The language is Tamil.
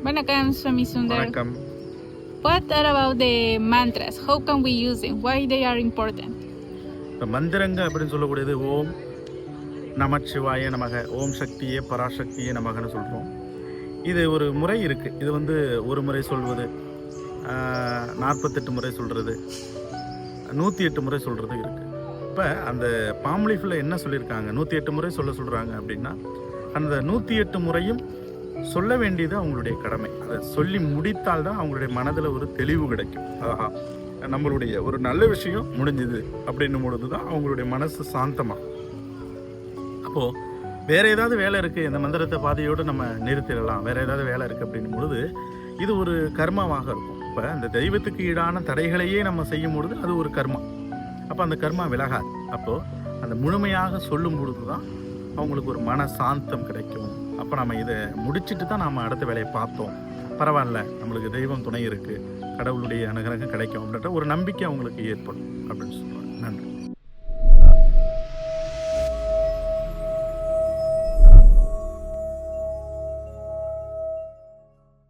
Vanakkam, Swami Sundar. வணக்கம். What are about the mantras? How can we use them? Why they are important? இப்போ மந்திரங்க அப்படின்னு சொல்லக்கூடியது ஓம் நமச்சிவாய நமக, ஓம் சக்தியே பராசக்தியே நமகன்னு சொல்கிறோம். இது ஒரு முறை இருக்குது. இது ஒரு முறை சொல்வது, 48 முறை சொல்கிறது, 108 முறை சொல்கிறது இருக்குது. இப்போ அந்த பாம்லீஃபில் என்ன சொல்லியிருக்காங்க, 108 முறை சொல்கிறாங்க அப்படின்னா, அந்த 108 முறையும் சொல்ல வேண்டியது அவங்களுடைய கடமை. அதை சொல்லி முடித்தால் தான் அவங்களுடைய மனதில் ஒரு தெளிவு கிடைக்கும். நம்மளுடைய ஒரு நல்ல விஷயம் முடிஞ்சுது அப்படின்னும் பொழுது தான் அவங்களுடைய மனசு சாந்தமாகும். அப்போது வேறு ஏதாவது வேலை இருக்குது, இந்த மந்திரத்தை பாதையோடு நம்ம நிறுத்திடலாம், வேறு ஏதாவது வேலை இருக்குது அப்படின்னும் பொழுது இது ஒரு கர்மாவாக இருக்கும். இப்போ அந்த தெய்வத்துக்கு ஈடான தடைகளையே நம்ம செய்யும் பொழுது அது ஒரு கர்மா. அப்போ அந்த கர்மா விலகாது. அப்போது அந்த முழுமையாக சொல்லும் பொழுது தான் அவங்களுக்கு ஒரு மன சாந்தம் கிடைக்கும். அப்போ நம்ம இதை முடிச்சுட்டு தான் நம்ம அடுத்த வேலையை பார்த்தோம், பரவாயில்ல நம்மளுக்கு தெய்வம் துணை இருக்குது, கடவுளுடைய அனுகிரகம் கிடைக்கும் அப்படின்ற ஒரு நம்பிக்கை அவங்களுக்கு ஏற்படும் அப்படின்னு சொல்லுவாங்க.